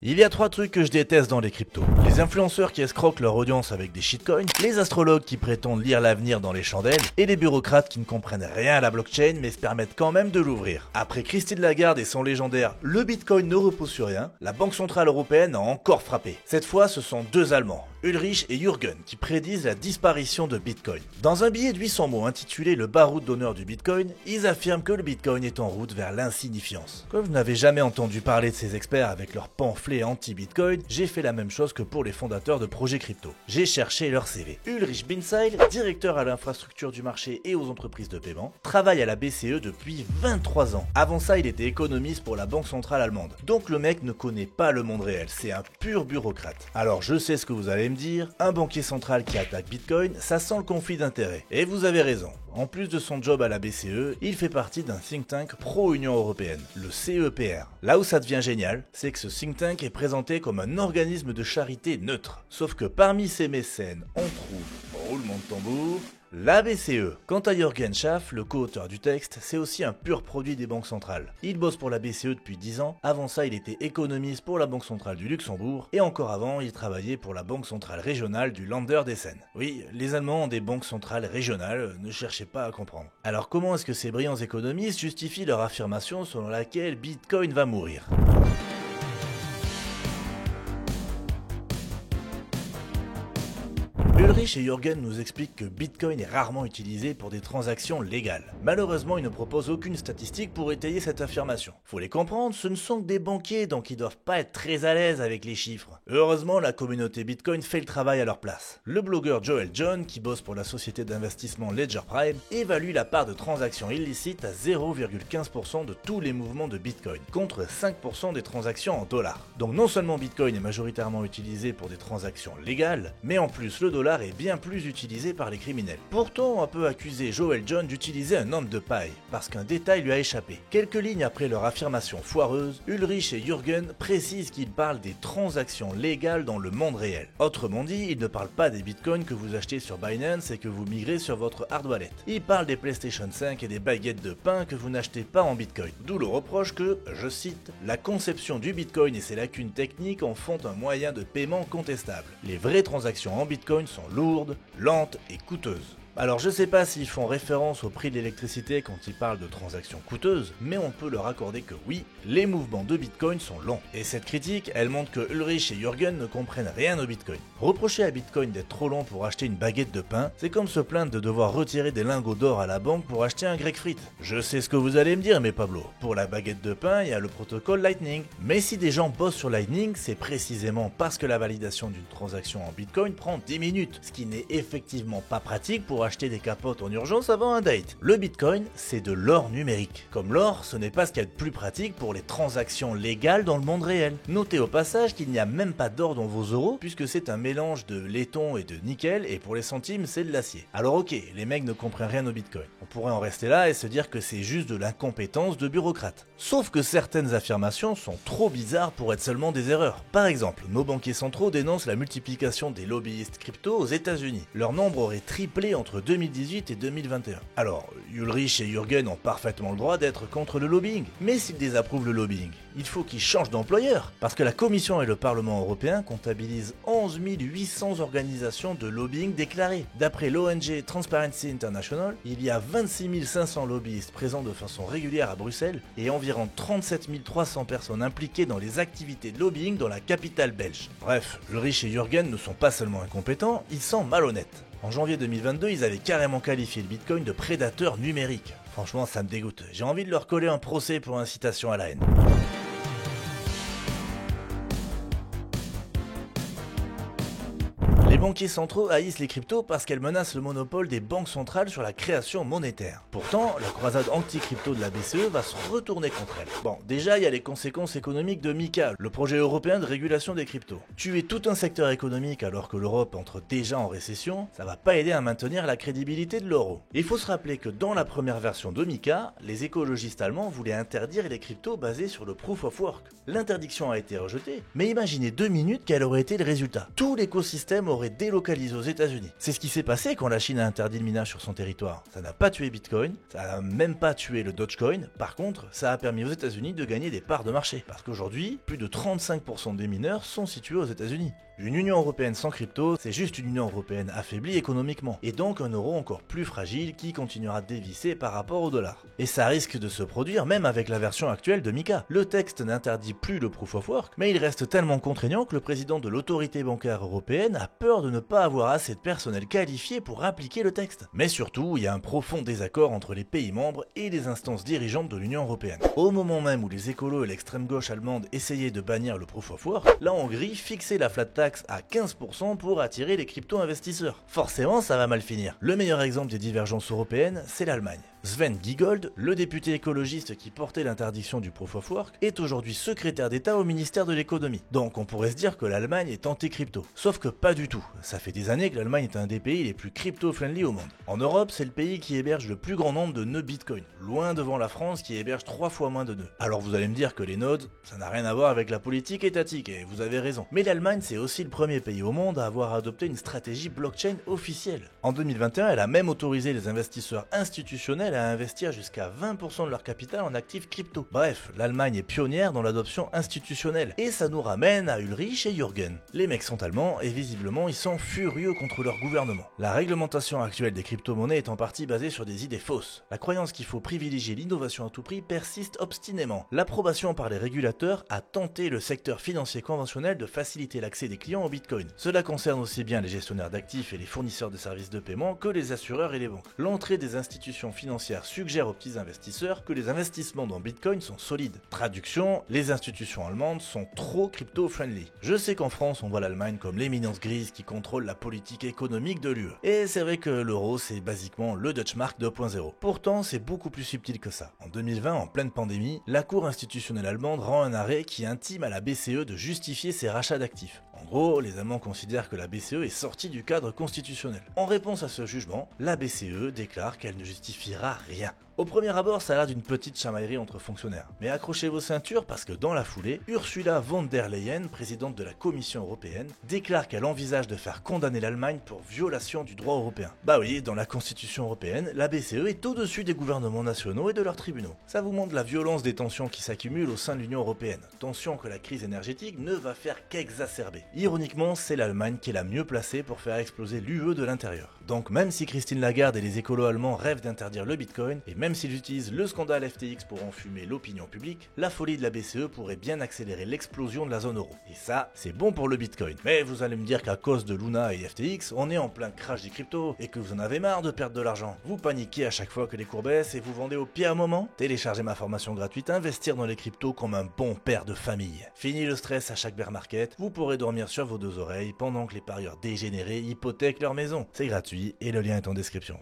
Il y a trois trucs que je déteste dans les cryptos. Les influenceurs qui escroquent leur audience avec des shitcoins, les astrologues qui prétendent lire l'avenir dans les chandelles, et les bureaucrates qui ne comprennent rien à la blockchain mais se permettent quand même de l'ouvrir. Après Christine Lagarde et son légendaire « Le Bitcoin ne repose sur rien », la Banque Centrale Européenne a encore frappé. Cette fois, ce sont deux Allemands, Ulrich et Jürgen, qui prédisent la disparition de Bitcoin. Dans un billet de 800 mots intitulé « Le baroud d'honneur du Bitcoin », ils affirment que le Bitcoin est en route vers l'insignifiance. Comme vous n'avez jamais entendu parler de ces experts avec leurs pamphlets anti-Bitcoin, j'ai fait la même chose que pour les fondateurs de projets crypto. J'ai cherché leur CV. Ulrich Binzeil, directeur à l'infrastructure du marché et aux entreprises de paiement, travaille à la BCE depuis 23 ans. Avant ça, il était économiste pour la Banque Centrale Allemande. Donc le mec ne connaît pas le monde réel, c'est un pur bureaucrate. Alors je sais ce que vous allez me dire, un banquier central qui attaque Bitcoin, ça sent le conflit d'intérêts. Et vous avez raison. En plus de son job à la BCE, il fait partie d'un think tank pro-Union Européenne, le CEPR. Là où ça devient génial, c'est que ce think tank est présenté comme un organisme de charité neutre. Sauf que parmi ses mécènes, on trouve, roulement de tambour, la BCE. Quant à Jürgen Schaff, le co-auteur du texte, c'est aussi un pur produit des banques centrales. Il bosse pour la BCE depuis 10 ans, avant ça il était économiste pour la Banque Centrale du Luxembourg, et encore avant il travaillait pour la Banque Centrale Régionale du Länder d'Hessen. Oui, les Allemands ont des banques centrales régionales, ne cherchez pas à comprendre. Alors comment est-ce que ces brillants économistes justifient leur affirmation selon laquelle Bitcoin va mourir ? Ulrich et Jürgen nous expliquent que Bitcoin est rarement utilisé pour des transactions légales. Malheureusement, ils ne proposent aucune statistique pour étayer cette affirmation. Faut les comprendre, ce ne sont que des banquiers, donc ils doivent pas être très à l'aise avec les chiffres. Heureusement, la communauté Bitcoin fait le travail à leur place. Le blogueur Joel John, qui bosse pour la société d'investissement Ledger Prime, évalue la part de transactions illicites à 0,15% de tous les mouvements de Bitcoin, contre 5% des transactions en dollars. Donc non seulement Bitcoin est majoritairement utilisé pour des transactions légales, mais en plus le dollar est bien plus utilisé par les criminels. Pourtant, on peut accuser Joel John d'utiliser un homme de paille, parce qu'un détail lui a échappé. Quelques lignes après leur affirmation foireuse, Ulrich et Jürgen précisent qu'ils parlent des transactions légales dans le monde réel. Autrement dit, ils ne parlent pas des bitcoins que vous achetez sur Binance et que vous migrez sur votre hard wallet. Ils parlent des PlayStation 5 et des baguettes de pain que vous n'achetez pas en bitcoin. D'où le reproche que, je cite, la conception du bitcoin et ses lacunes techniques en font un moyen de paiement contestable. Les vraies transactions en bitcoin sont lourdes, lentes et coûteuses. Alors je sais pas s'ils font référence au prix de l'électricité quand ils parlent de transactions coûteuses, mais on peut leur accorder que oui, les mouvements de Bitcoin sont lents. Et cette critique, elle montre que Ulrich et Jürgen ne comprennent rien au Bitcoin. Reprocher à Bitcoin d'être trop long pour acheter une baguette de pain, c'est comme se plaindre de devoir retirer des lingots d'or à la banque pour acheter un grec frites. Je sais ce que vous allez me dire mes Pablo, pour la baguette de pain, il y a le protocole Lightning. Mais si des gens bossent sur Lightning, c'est précisément parce que la validation d'une transaction en Bitcoin prend 10 minutes, ce qui n'est effectivement pas pratique pour acheter des capotes en urgence avant un date. Le Bitcoin, c'est de l'or numérique. Comme l'or, ce n'est pas ce qu'il y a de plus pratique pour les transactions légales dans le monde réel. Notez au passage qu'il n'y a même pas d'or dans vos euros, puisque c'est un mélange de laiton et de nickel, et pour les centimes, c'est de l'acier. Alors ok, les mecs ne comprennent rien au Bitcoin. On pourrait en rester là et se dire que c'est juste de l'incompétence de bureaucrates. Sauf que certaines affirmations sont trop bizarres pour être seulement des erreurs. Par exemple, nos banquiers centraux dénoncent la multiplication des lobbyistes crypto aux États-Unis. Leur nombre aurait triplé entre 2018 et 2021. Alors, Ulrich et Jürgen ont parfaitement le droit d'être contre le lobbying. Mais s'ils désapprouvent le lobbying, il faut qu'ils changent d'employeur. Parce que la Commission et le Parlement européen comptabilisent 11 800 organisations de lobbying déclarées. D'après l'ONG Transparency International, il y a 26 500 lobbyistes présents de façon régulière à Bruxelles et environ 37 300 personnes impliquées dans les activités de lobbying dans la capitale belge. Bref, Ulrich et Jürgen ne sont pas seulement incompétents, ils sont malhonnêtes. En janvier 2022, ils avaient carrément qualifié le Bitcoin de prédateur numérique. Franchement, ça me dégoûte. J'ai envie de leur coller un procès pour incitation à la haine. Les banquiers centraux haïssent les cryptos parce qu'elles menacent le monopole des banques centrales sur la création monétaire. Pourtant, la croisade anti-crypto de la BCE va se retourner contre elle. Bon, déjà, il y a les conséquences économiques de MiCA, le projet européen de régulation des cryptos. Tuer tout un secteur économique alors que l'Europe entre déjà en récession, ça va pas aider à maintenir la crédibilité de l'euro. Il faut se rappeler que dans la première version de MiCA, les écologistes allemands voulaient interdire les cryptos basés sur le proof of work. L'interdiction a été rejetée, mais imaginez 2 minutes quel aurait été le résultat. Tout l'écosystème aurait est délocalisé aux États-Unis. C'est ce qui s'est passé quand la Chine a interdit le minage sur son territoire. Ça n'a pas tué Bitcoin, ça n'a même pas tué le Dogecoin. Par contre, ça a permis aux États-Unis de gagner des parts de marché. Parce qu'aujourd'hui, plus de 35% des mineurs sont situés aux États-Unis. Une Union européenne sans crypto, c'est juste une Union européenne affaiblie économiquement, et donc un euro encore plus fragile qui continuera de dévisser par rapport au dollar. Et ça risque de se produire même avec la version actuelle de MiCA. Le texte n'interdit plus le proof of work, mais il reste tellement contraignant que le président de l'autorité bancaire européenne a peur de ne pas avoir assez de personnel qualifié pour appliquer le texte. Mais surtout, il y a un profond désaccord entre les pays membres et les instances dirigeantes de l'Union européenne. Au moment même où les écolos et l'extrême gauche allemande essayaient de bannir le proof of work, la Hongrie fixait la flat tax à 15% pour attirer les crypto-investisseurs. Forcément, ça va mal finir. Le meilleur exemple des divergences européennes, c'est l'Allemagne. Sven Giegold, le député écologiste qui portait l'interdiction du proof of work, est aujourd'hui secrétaire d'État au ministère de l'économie. Donc on pourrait se dire que l'Allemagne est anti-crypto. Sauf que pas du tout. Ça fait des années que l'Allemagne est un des pays les plus crypto-friendly au monde. En Europe, c'est le pays qui héberge le plus grand nombre de nœuds Bitcoin, loin devant la France qui héberge 3 fois moins de nœuds. Alors vous allez me dire que les nodes, ça n'a rien à voir avec la politique étatique, et vous avez raison. Mais l'Allemagne, c'est aussi le premier pays au monde à avoir adopté une stratégie blockchain officielle. En 2021, elle a même autorisé les investisseurs institutionnels à investir jusqu'à 20% de leur capital en actifs crypto. Bref, l'Allemagne est pionnière dans l'adoption institutionnelle. Et ça nous ramène à Ulrich et Jürgen. Les mecs sont allemands et visiblement ils sont furieux contre leur gouvernement. La réglementation actuelle des crypto-monnaies est en partie basée sur des idées fausses. La croyance qu'il faut privilégier l'innovation à tout prix persiste obstinément. L'approbation par les régulateurs a tenté le secteur financier conventionnel de faciliter l'accès des clients au Bitcoin. Cela concerne aussi bien les gestionnaires d'actifs et les fournisseurs de services de paiement que les assureurs et les banques. L'entrée des institutions financières suggère aux petits investisseurs que les investissements dans Bitcoin sont solides. Traduction, les institutions allemandes sont trop crypto-friendly. Je sais qu'en France, on voit l'Allemagne comme l'éminence grise qui contrôle la politique économique de l'UE. Et c'est vrai que l'euro, c'est basiquement le Deutsche Mark 2.0. Pourtant, c'est beaucoup plus subtil que ça. En 2020, en pleine pandémie, la Cour institutionnelle allemande rend un arrêt qui intime à la BCE de justifier ses rachats d'actifs. En gros, les Allemands considèrent que la BCE est sortie du cadre constitutionnel. En réponse à ce jugement, la BCE déclare qu'elle ne justifiera rien. Au premier abord, ça a l'air d'une petite chamaillerie entre fonctionnaires. Mais accrochez vos ceintures parce que dans la foulée, Ursula von der Leyen, présidente de la Commission européenne, déclare qu'elle envisage de faire condamner l'Allemagne pour violation du droit européen. Bah oui, dans la Constitution européenne, la BCE est au-dessus des gouvernements nationaux et de leurs tribunaux. Ça vous montre la violence des tensions qui s'accumulent au sein de l'Union européenne. Tensions que la crise énergétique ne va faire qu'exacerber. Ironiquement, c'est l'Allemagne qui est la mieux placée pour faire exploser l'UE de l'intérieur. Donc même si Christine Lagarde et les écolos allemands rêvent d'interdire le Bitcoin, et même s'ils utilisent le scandale FTX pour enfumer l'opinion publique, la folie de la BCE pourrait bien accélérer l'explosion de la zone euro. Et ça, c'est bon pour le Bitcoin. Mais vous allez me dire qu'à cause de Luna et FTX, on est en plein crash des cryptos, et que vous en avez marre de perdre de l'argent. Vous paniquez à chaque fois que les cours baissent et vous vendez au pire moment. Téléchargez ma formation gratuite Investir dans les cryptos comme un bon père de famille. Fini le stress à chaque bear market, vous pourrez dormir sur vos deux oreilles pendant que les parieurs dégénérés hypothèquent leur maison. C'est gratuit et le lien est en description.